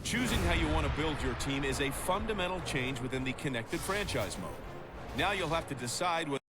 Choosing how you want to build your team is a fundamental change within the connected franchise mode. Now you'll have to decide what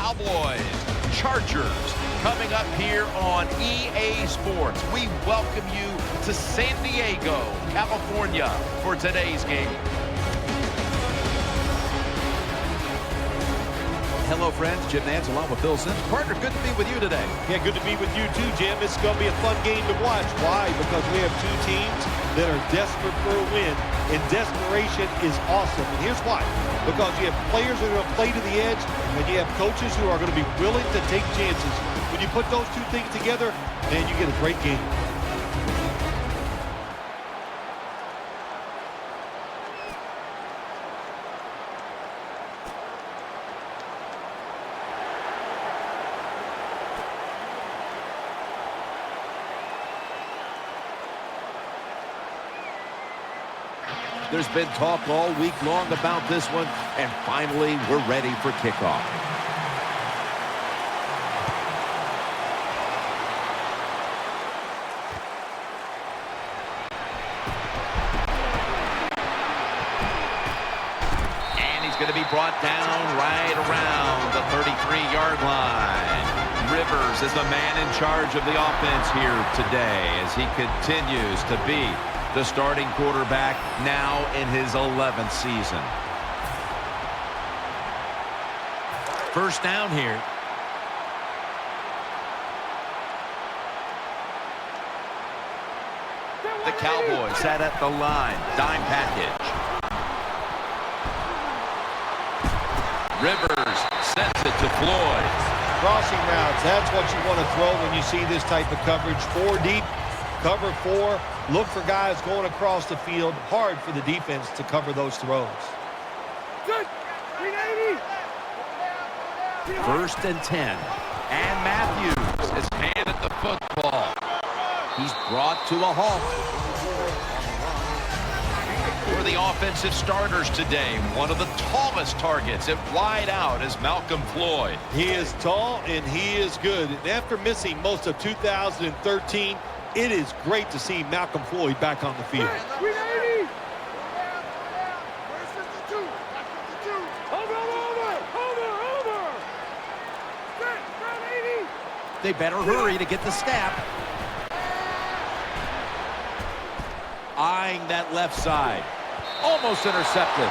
Cowboys, Chargers, coming up here on EA Sports. We welcome you to San Diego, California for today's game. Hello, friends. Jim Nance along with Bill Sims. Partner, good to be with you today. Yeah, good to be with you too, Jim. It's going to be a fun game to watch. Why? Because we have two teams that are desperate for a win, and desperation is awesome. And here's why. Because you have players who are going to play to the edge, and you have coaches who are going to be willing to take chances. When you put those two things together, man, you get a great game. There's been talk all week long about this one, and finally we're ready for kickoff. And he's going to be brought down right around the 33-yard line. Rivers is the man in charge of the offense here today as he continues to be the starting quarterback now in his 11th season. First down here. The Cowboys set at the line. Dime package. Rivers sends it to Floyd. Crossing routes, that's what you want to throw when you see this type of coverage. 4 deep, cover 4. Look for guys going across the field. Hard for the defense to cover those throws. First and 10. And Matthews is handed the football. He's brought to a halt. For the offensive starters today, one of the tallest targets at wide out is Malcolm Floyd. He is tall and he is good. And after missing most of 2013, it is great to see Malcolm Floyd back on the field. They better hurry to get the snap. Eyeing that left side. Almost intercepted.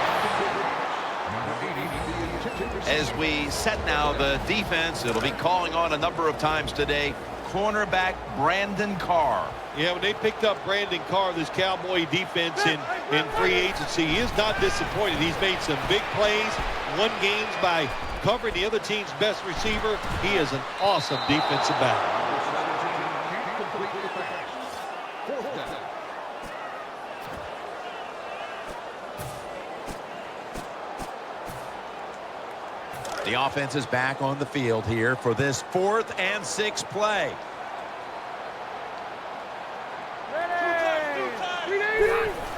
As we set now the defense, it'll be calling on a number of times today. Cornerback Brandon Carr. Yeah, when they picked up Brandon Carr, this Cowboy defense in free agency, he is not disappointed. He's made some big plays, won games by covering the other team's best receiver. He is an awesome defensive back. The offense is back on the field here for this 4th and 6 play.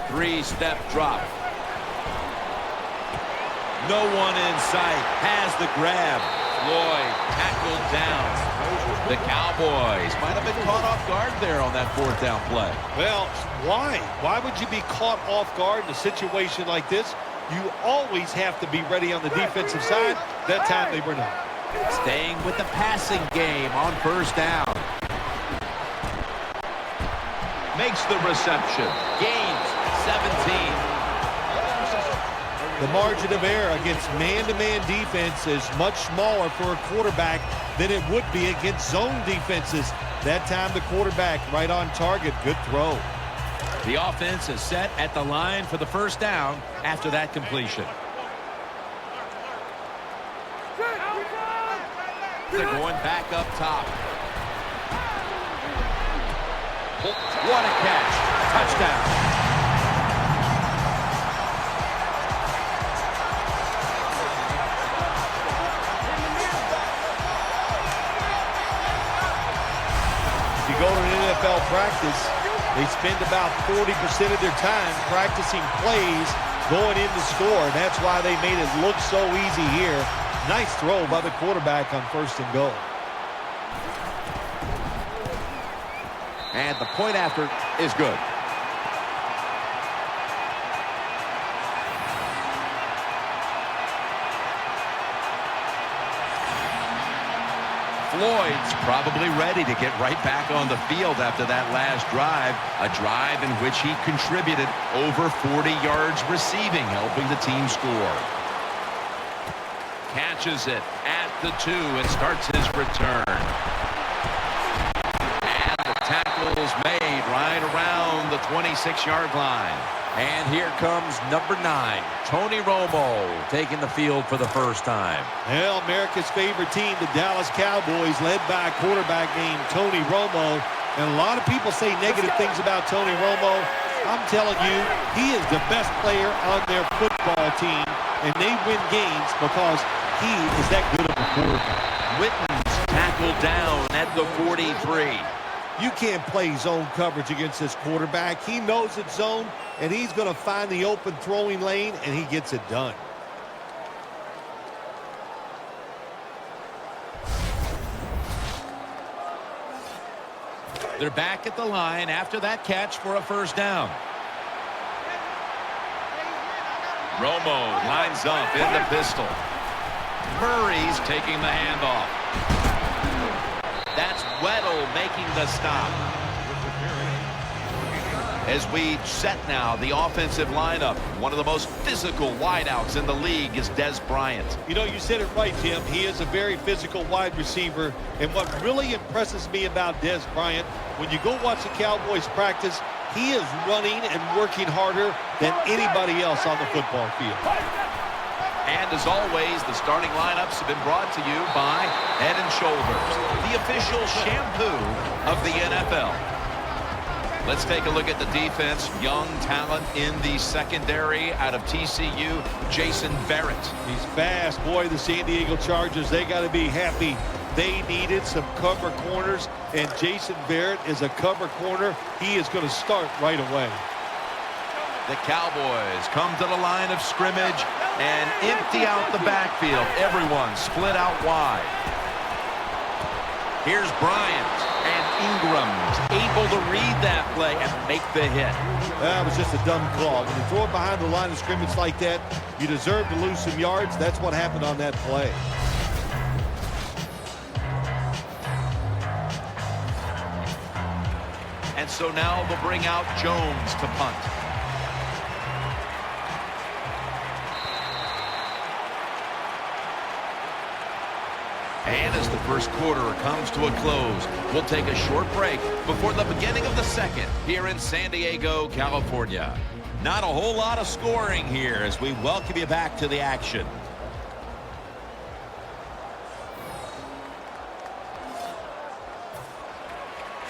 Three-step drop. No one in sight. Has the grab. Floyd tackled down. The Cowboys might have been caught off guard there on that 4th down play. Well, why? Why would you be caught off guard in a situation like this? You always have to be ready on the defensive side. That time they were not. Staying with the passing game on 1st down. Makes the reception. Gains 17. The margin of error against man-to-man defense is much smaller for a quarterback than it would be against zone defenses. That time the quarterback right on target. Good throw. The offense is set at the line for the 1st down after that completion. They're going back up top. What a catch. Touchdown. If you go to an NFL practice, they spend about 40% of their time practicing plays going in to score. And that's why they made it look so easy here. Nice throw by the quarterback on 1st and goal. And the point after is good. Floyd's probably ready to get right back on the field after that last drive. A drive in which he contributed over 40 yards receiving, helping the team score. Catches it at the 2 and starts his return. And the tackle's made right around the 26-yard line. And here comes number 9, Tony Romo, taking the field for the 1st time. Well, America's favorite team, the Dallas Cowboys, led by a quarterback named Tony Romo. And a lot of people say negative things about Tony Romo. I'm telling you, he is the best player on their football team, and they win games because he is that good of a quarterback. Witten's tackled down at the 43. You can't play zone coverage against this quarterback. He knows it's zone, and he's going to find the open throwing lane, and he gets it done. They're back at the line after that catch for a 1st down. Romo lines up in the pistol. Murray's taking the handoff. That's Weddle making the stop. As we set now the offensive lineup, one of the most physical wideouts in the league is Dez Bryant. You know, you said it right, Jim. He is a very physical wide receiver. And what really impresses me about Dez Bryant, when you go watch the Cowboys practice, he is running and working harder than anybody else on the football field. And as always, the starting lineups have been brought to you by Head & Shoulders, the official shampoo of the NFL. Let's take a look at the defense. Young talent in the secondary out of TCU, Jason Barrett. He's fast. Boy, the San Diego Chargers, they got to be happy. They needed some cover corners, and Jason Barrett is a cover corner. He is going to start right away. The Cowboys come to the line of scrimmage and empty out the backfield. Everyone split out wide. Here's Bryant, and Ingram's able to read that play and make the hit. That was just a dumb call. When you throw it behind the line of scrimmage like that, you deserve to lose some yards. That's what happened on that play. And so now they'll bring out Jones to punt. And as the first quarter comes to a close, we'll take a short break before the beginning of the second here in San Diego, California. Not a whole lot of scoring here as we welcome you back to the action.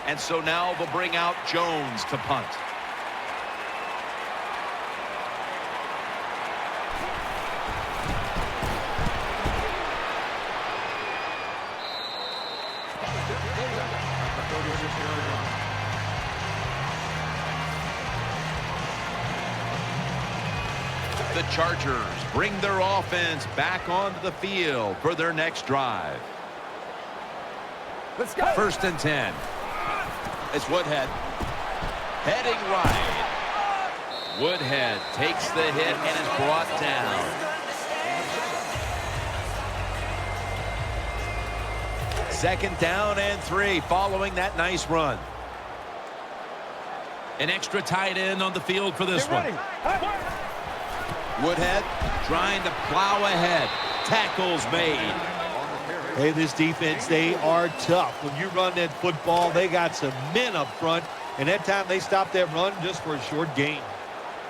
And so now they'll bring out Jones to punt. The Chargers bring their offense back onto the field for their next drive. Let's go. 1st and 10. It's Woodhead. Heading right. Woodhead takes the hit and is brought down. Second down and 3 following that nice run. An extra tight end on the field for this one. Woodhead trying to plow ahead. Tackles made. Hey, this defense, they are tough. When you run that football, they got some men up front, and that time they stopped that run just for a short gain.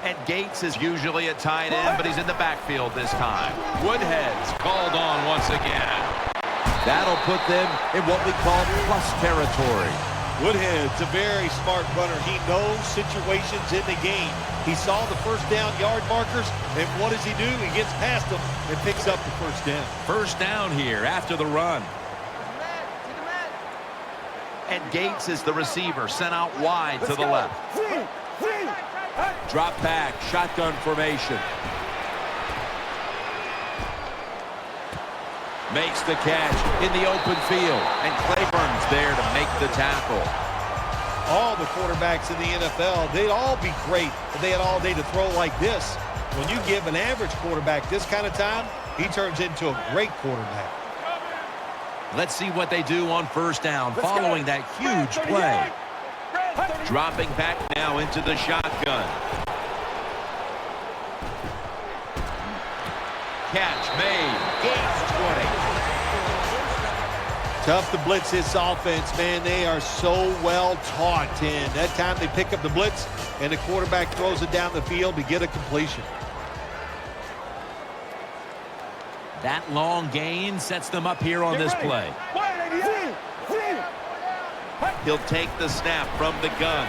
And Gates is usually a tight end, but he's in the backfield this time. Woodhead's called on once again. That'll put them in what we call plus territory. Woodhead's a very smart runner. He knows situations in the game. He saw the first down yard markers, and what does he do? He gets past them and picks up the first down. First down here after the run. And Gates is the receiver, sent out wide to the left. Drop back, shotgun formation. Makes the catch in the open field, and Claiborne's there to make the tackle. All the quarterbacks in the NFL, they'd all be great if they had all day to throw like this. When you give an average quarterback this kind of time, he turns into a great quarterback. Let's see what they do on first down following that huge play. Dropping back now into the shotgun. Catch made. Gates 20. Tough to blitz this offense, man. They are so well taught. And that time they pick up the blitz, and the quarterback throws it down the field to get a completion. That long gain sets them up here on this play. He'll take the snap from the gun.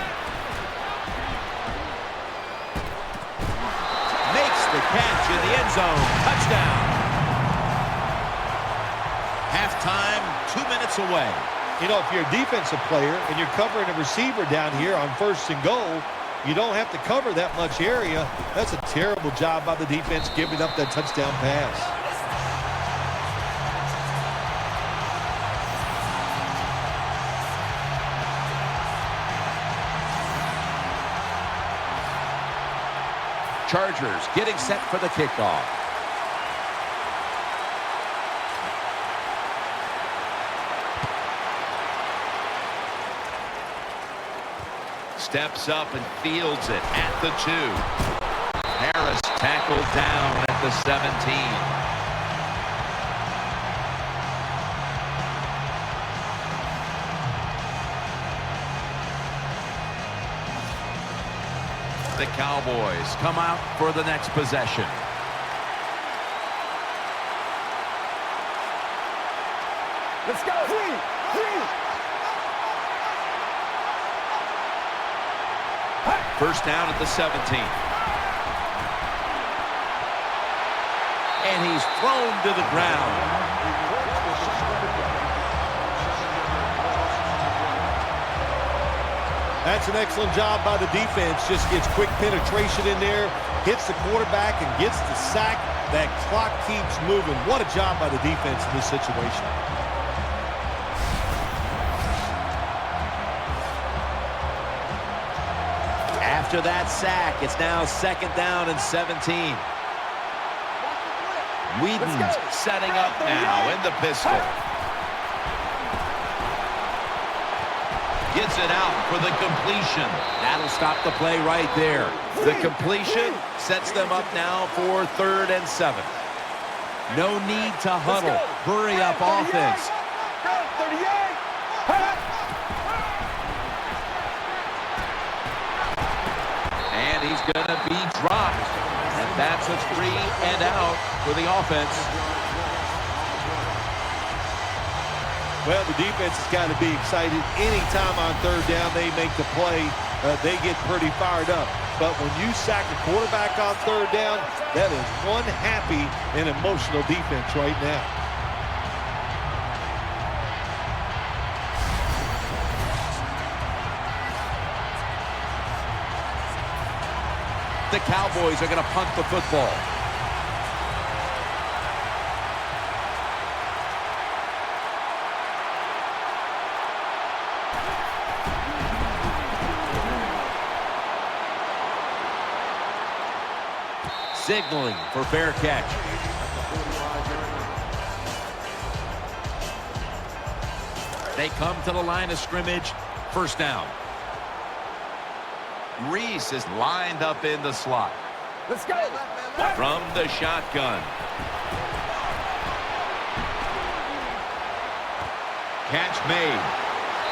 Makes the catch in the end zone. Touchdown. Halftime, 2 minutes away. You know, if you're a defensive player and you're covering a receiver down here on 1st and goal, you don't have to cover that much area. That's a terrible job by the defense giving up that touchdown pass. Chargers getting set for the kickoff. Steps up and fields it at the 2. Harris tackled down at the 17. The Cowboys come out for the next possession. Let's go. First down at the 17. And he's thrown to the ground. That's an excellent job by the defense. Just gets quick penetration in there, hits the quarterback, and gets the sack. That clock keeps moving. What a job by the defense in this situation. After that sack, it's now second down and 17. Whedon's setting up now in the pistol. Gets it out for the completion. That'll stop the play right there. The completion sets them up now for 3rd and 7. No need to huddle. Hurry up offense. And he's going to be dropped. And that's a 3 and out for the offense. Well, the defense has got to be excited. Anytime on 3rd down they make the play, they get pretty fired up. But when you sack a quarterback on 3rd down, that is one happy and emotional defense right now. The Cowboys are going to punt the football. Signaling for fair catch. They come to the line of scrimmage. First down. Reese is lined up in the slot. Let's go. From the shotgun. Catch made.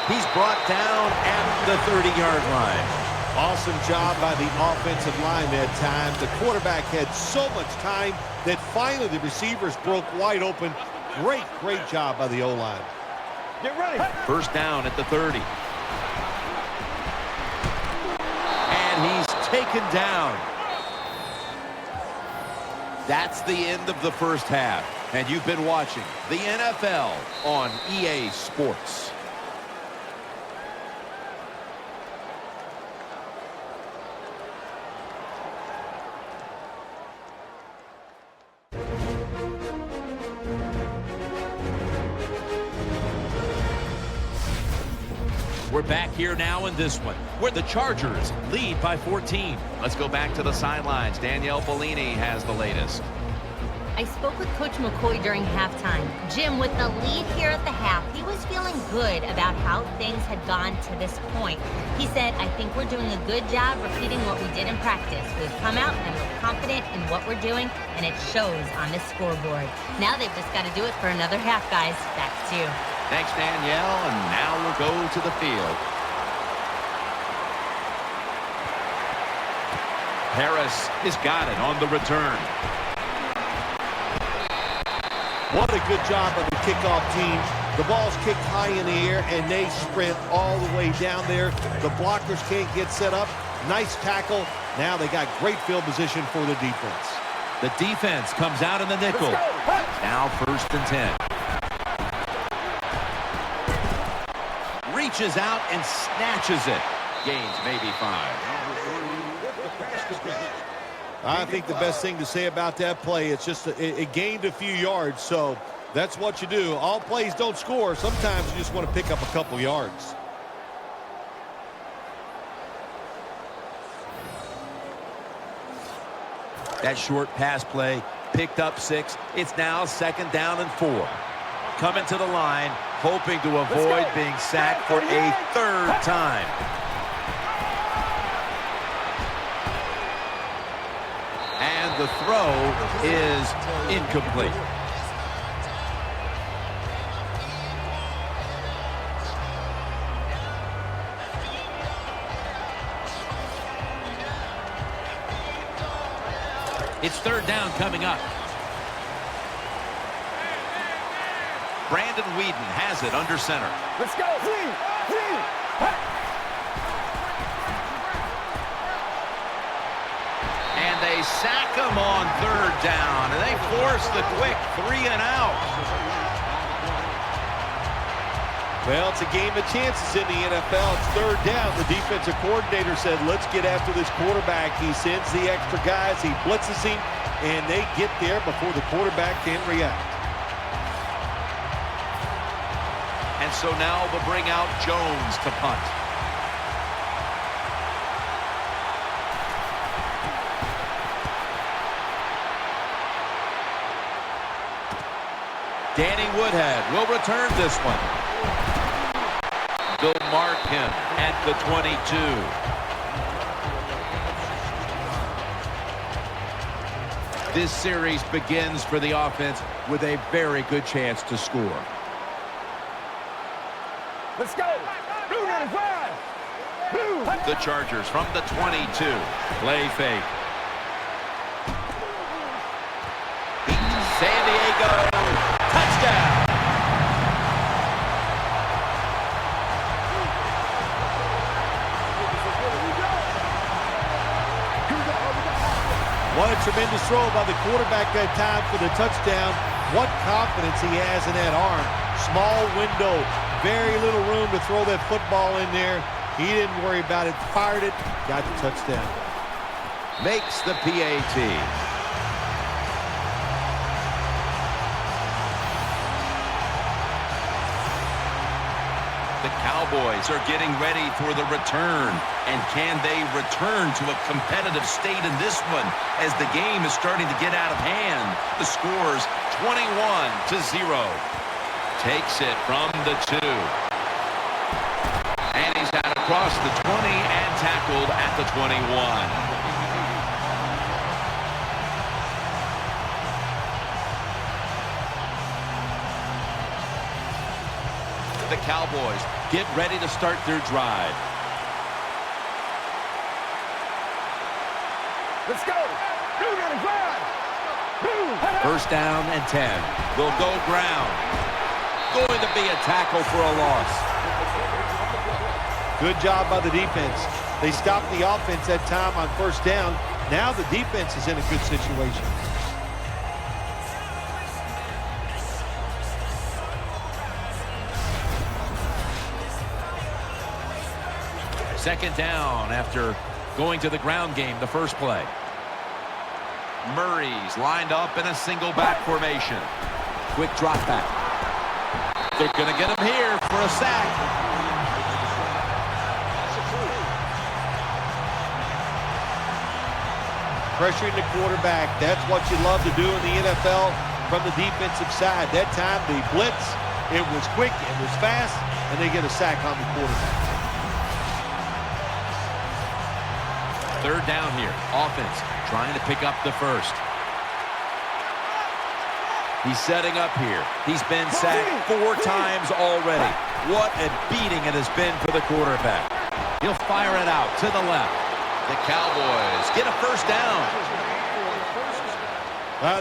He's brought down at the 30-yard line. Awesome job by the offensive line that time. The quarterback had so much time that finally the receivers broke wide open. Great job by the O-line. Get ready. First down at the 30. And he's taken down. That's the end of the first half. And you've been watching the NFL on EA Sports. We're back here now in this one, where the Chargers lead by 14. Let's go back to the sidelines. Danielle Bellini has the latest. I spoke with Coach McCoy during halftime. Jim, with the lead here at the half, he was feeling good about how things had gone to this point. He said, I think we're doing a good job repeating what we did in practice. We've come out and we're confident in what we're doing, and it shows on the scoreboard. Now they've just got to do it for another half, guys. Back to you. Thanks, Danielle, and now we'll go to the field. Harris has got it on the return. What a good job by the kickoff team. The ball's kicked high in the air, and they sprint all the way down there. The blockers can't get set up. Nice tackle. Now they got great field position for the defense. The defense comes out in the nickel. Now 1st and 10. Reaches out and snatches it. Gains maybe 5. I think the best thing to say about that play, it's just it gained a few yards, so that's what you do. All plays don't score. Sometimes you just want to pick up a couple yards. That short pass play picked up 6. It's now 2nd down and 4. Coming to the line, hoping to avoid being sacked for a 3rd time. And the throw is incomplete. It's 3rd down coming up. Brandon Whedon has it under center. Let's go. they sack him on third down, and they force the quick 3 and out. Well, it's a game of chances in the NFL. It's third down. The defensive coordinator said, let's get after this quarterback. He sends the extra guys. He blitzes him, and they get there before the quarterback can react. And so now they'll bring out Jones to punt. Danny Woodhead will return this one. They'll mark him at the 22. This series begins for the offense with a very good chance to score. Let's go. Blue 95. Blue. The Chargers from the 22. Play fake. San Diego. Touchdown. What a tremendous throw by the quarterback that time for the touchdown. What confidence he has in that arm. Small window, very little room to throw that football in there. He didn't worry about it, fired it, got the touchdown. Makes the PAT. The Cowboys are getting ready for the return. And can they return to a competitive state in this one as the game is starting to get out of hand? The score's 21-0. Takes it from the 2. And he's out across the 20 and tackled at the 21. The Cowboys get ready to start their drive. Let's go. Blue 95. Blue. First down and 10. They'll go ground. Going to be a tackle for a loss. Good job by the defense. They stopped the offense that time on first down. Now the defense is in a good situation. Second down after going to the ground game the first play. Murray's lined up in a single back formation. Quick drop back. They're going to get him here for a sack. Pressuring the quarterback. That's what you love to do in the NFL from the defensive side. That time they blitz. It was quick. It was fast. And they get a sack on the quarterback. Third down here. Offense trying to pick up the first. He's setting up here. He's been sacked 4 times already. What a beating it has been for the quarterback. He'll fire it out to the left. The Cowboys get a first down.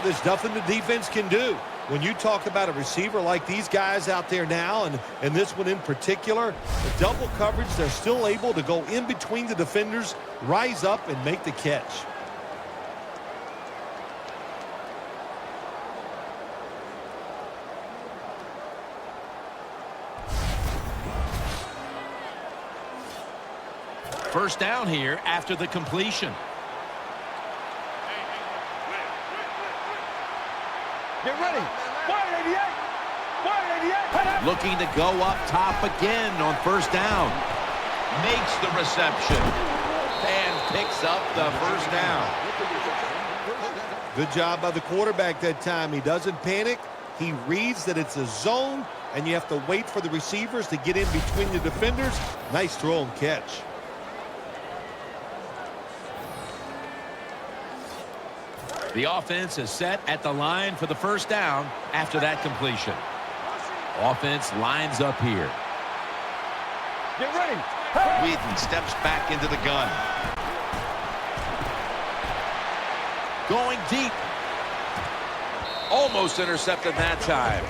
There's nothing the defense can do. When you talk about a receiver like these guys out there now, and this one in particular, the double coverage, they're still able to go in between the defenders, rise up, and make the catch. First down here after the completion. Get ready. 188. 188. Looking to go up top again on first down. Makes the reception. And picks up the first down. Good job by the quarterback that time. He doesn't panic. He reads that it's a zone, and you have to wait for the receivers to get in between the defenders. Nice throw and catch. The offense is set at the line for the first down after that completion. Offense lines up here. Get ready. Whedon steps back into the gun. Going deep. Almost intercepted that time.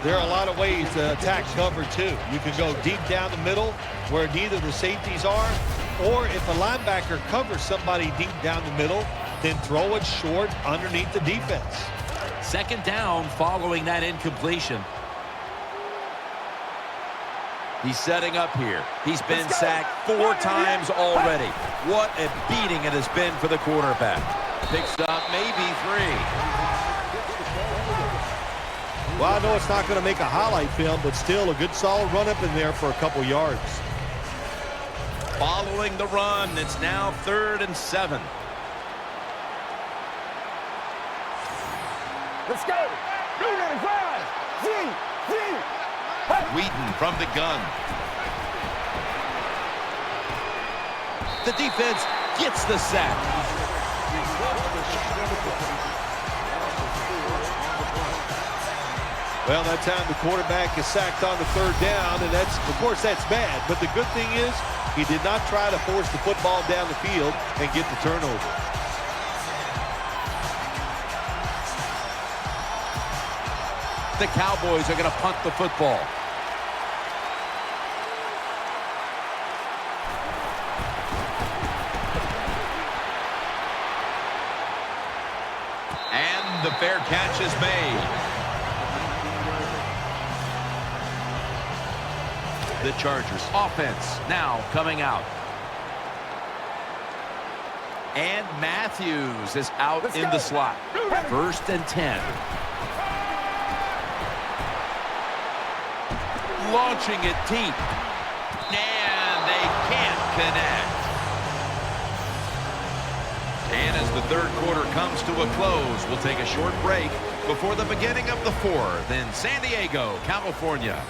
There are a lot of ways to attack cover, too. You can go deep down the middle where neither the safeties are. Or if a linebacker covers somebody deep down the middle, then throw it short underneath the defense. Second down following that incompletion. He's setting up here. He's been sacked 4 times already. What a beating it has been for the quarterback. Picks up maybe 3. Well, I know it's not going to make a highlight film, but still a good solid run up in there for a couple yards. Following the run, it's now 3rd and 7. Let's go. Move on the ground. Wheaton from the gun. The defense gets the sack. Well, that time the quarterback is sacked on the 3rd down, and that's, of course, that's bad. But the good thing is he did not try to force the football down the field and get the turnover. The Cowboys are going to punt the football. And the fair catch is made. The Chargers offense now coming out. And Matthews is out in the slot. 1st and 10. Launching it deep. And they can't connect. And as the 3rd quarter comes to a close, we'll take a short break before the beginning of the 4th in San Diego, California.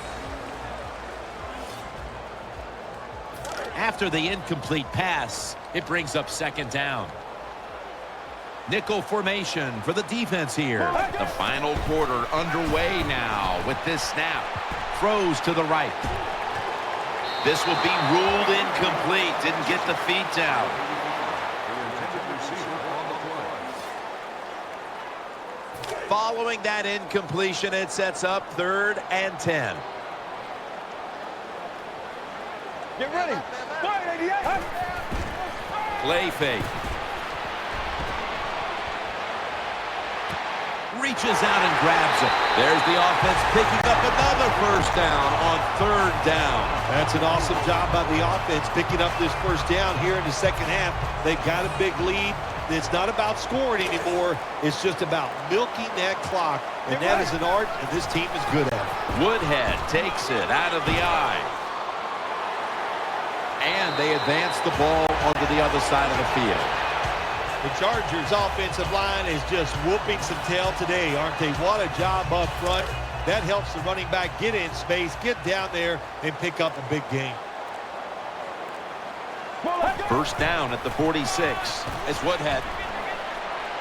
After the incomplete pass, it brings up 2nd down. Nickel formation for the defense here. The final quarter underway now with this snap. Throws to the right. This will be ruled incomplete. Didn't get the feet down. Following that incompletion, it sets up 3rd and 10. Get ready. Fire, 88. Play fake. Reaches out and grabs it. There's the offense picking up another 1st down on 3rd down. That's an awesome job by the offense picking up this 1st down here in the 2nd half. They've got a big lead. It's not about scoring anymore. It's just about milking that clock. And that is an art, and this team is good at it. Woodhead takes it out of the eye. And they advance the ball onto the other side of the field. The Chargers offensive line is just whooping some tail today, aren't they? What a job up front. That helps the running back get in space, get down there, and pick up a big gain. 1st down at the 46. It's Woodhead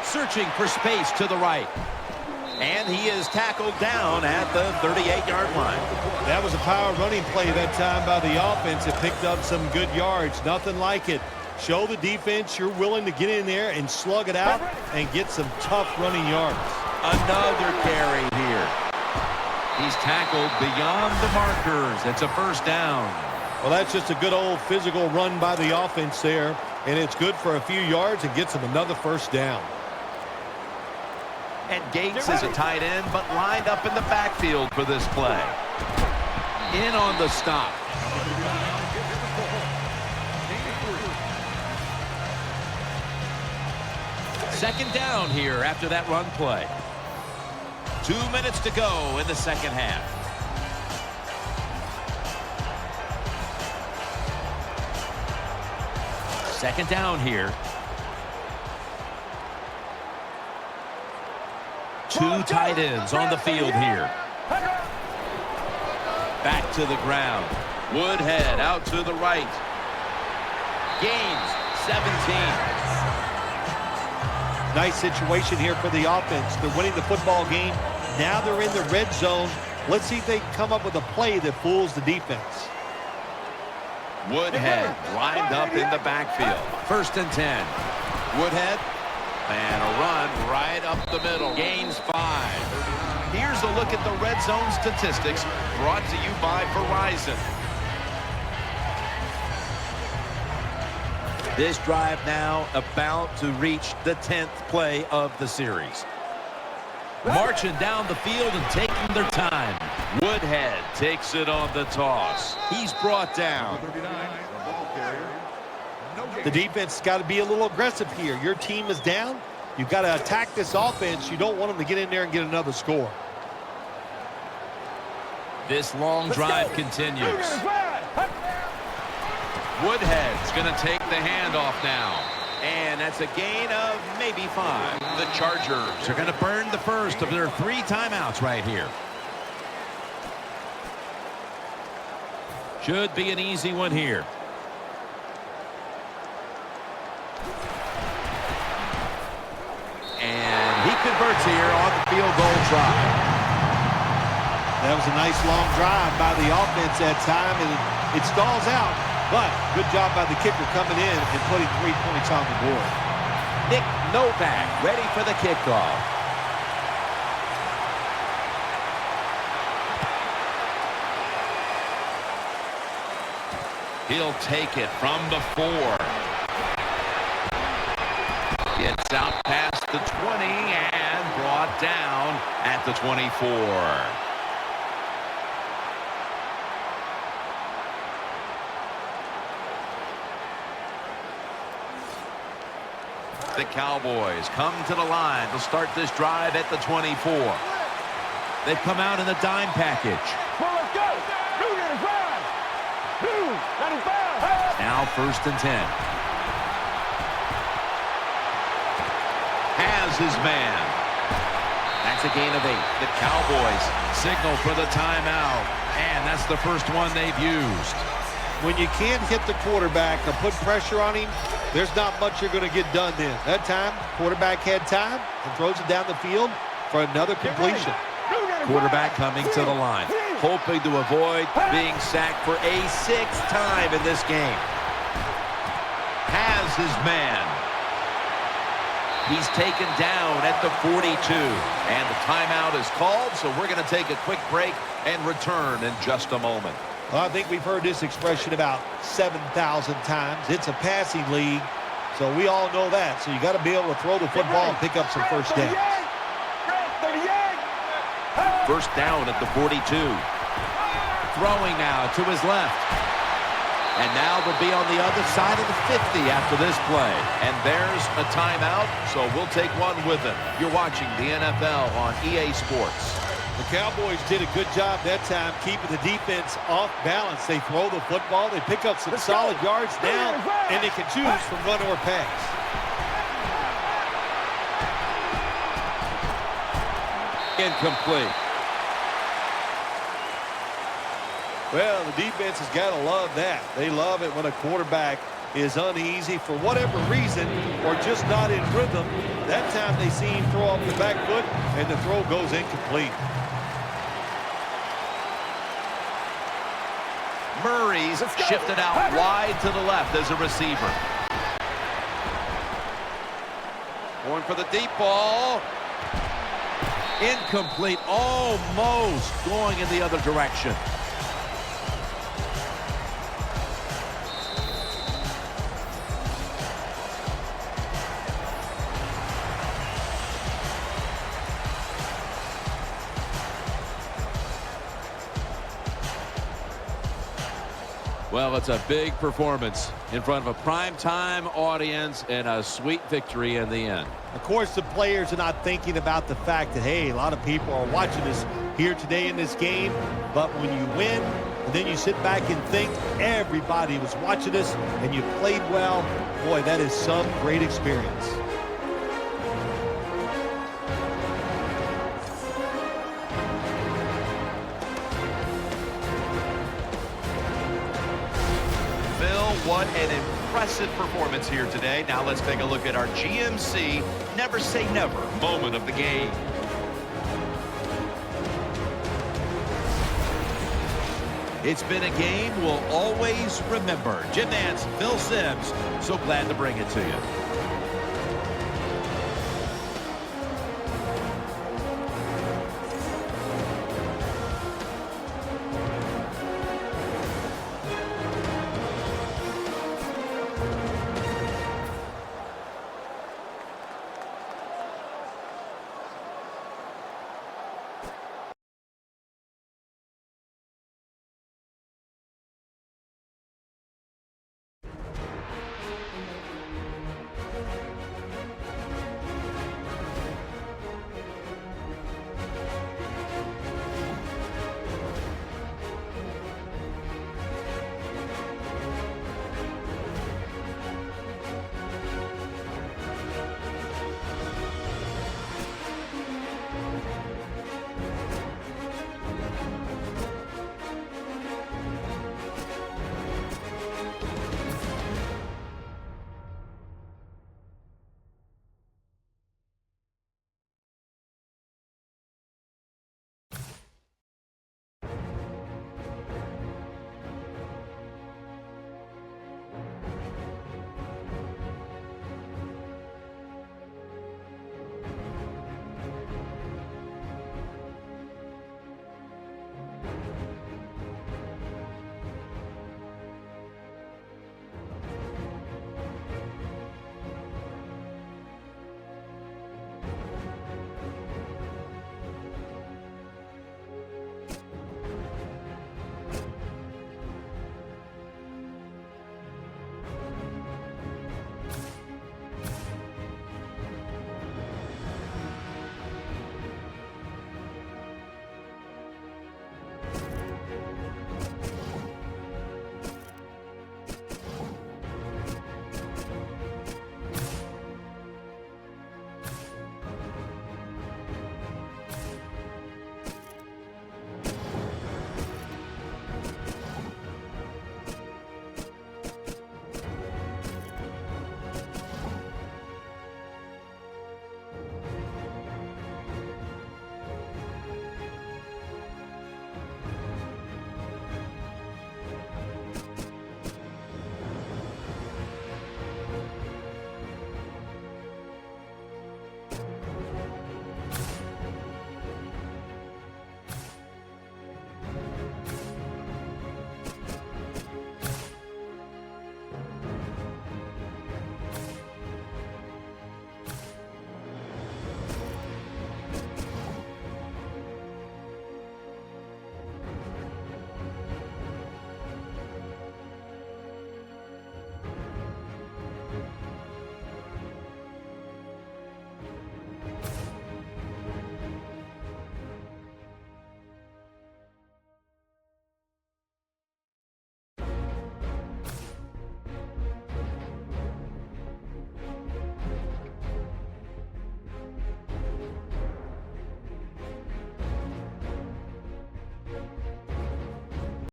searching for space to the right. And he is tackled down at the 38-yard line. That was a power running play that time by the offense. It picked up some good yards. Nothing like it. Show the defense you're willing to get in there and slug it out and get some tough running yards. Another carry here. He's tackled beyond the markers. It's a 1st down. Well, that's just a good old physical run by the offense there, and it's good for a few yards and gets them another 1st down. And Gates is a tight end, but lined up in the backfield for this play. In on the stop. Second down here after that run play. 2 minutes to go in the 2nd half. Second down here. 2 tight ends on the field here. Back to the ground. Woodhead out to the right. Gains 17. Nice situation here for the offense. They're winning the football game. Now they're in the red zone. Let's see if they can come up with a play that fools the defense. Woodhead lined up in the backfield. 1st and 10. Woodhead. And a run right up the middle. Gains 5. Here's a look at the red zone statistics brought to you by Verizon. This drive now about to reach the 10th play of the series. Marching down the field and taking their time. Woodhead takes it on the toss. He's brought down. The defense has got to be a little aggressive here. Your team is down. You've got to attack this offense. You don't want them to get in there and get another score. This long drive continues. Woodhead's going to take the handoff now. And that's a gain of maybe 5. The Chargers are going to burn the first of their 3 timeouts right here. Should be an easy one here. And he converts here on the field goal try. That was a nice long drive by the offense that time, and it stalls out. But good job by the kicker coming in and putting 3 points on the board. Nick Novak ready for the kickoff. He'll take it from the 4. Gets out past the 20 and brought down at the 24. The Cowboys come to the line to start this drive at the 24. They've come out in the dime package. Well, let's go. Now 1st and 10. Has his man. That's a gain of 8. The Cowboys signal for the timeout. And that's the first one they've used. When you can't hit the quarterback or put pressure on him, there's not much you're going to get done then. That time, quarterback had time and throws it down the field for another completion. Quarterback coming to the line, hoping to avoid being sacked for a 6th time in this game. Has his man. He's taken down at the 42. And the timeout is called, so we're going to take a quick break and return in just a moment. Well, I think we've heard this expression about 7,000 times. It's a passing league, so we all know that. So you got to be able to throw the football and pick up some first downs. First down at the 42. Throwing now to his left. And now they'll be on the other side of the 50 after this play. And there's a timeout, so we'll take one with them. You're watching the NFL on EA Sports. The Cowboys did a good job that time keeping the defense off balance. They throw the football, they pick up some solid yards now, and they can choose from run or pass. Incomplete. Well, the defense has got to love that. They love it when a quarterback is uneasy for whatever reason or just not in rhythm. That time they see him throw off the back foot, and the throw goes incomplete. Murray's shifted out wide to the left as a receiver. Going for the deep ball. Incomplete. Almost going in the other direction. Well, it's a big performance in front of a primetime audience and a sweet victory in the end. Of course, the players are not thinking about the fact that, hey, a lot of people are watching us here today in this game. But when you win, and then you sit back and think everybody was watching us and you played well, boy, that is some great experience. What an impressive performance here today. Now let's take a look at our GMC Never Say Never moment of the game. It's been a game we'll always remember. Jim Nantz, Phil Simms, so glad to bring it to you.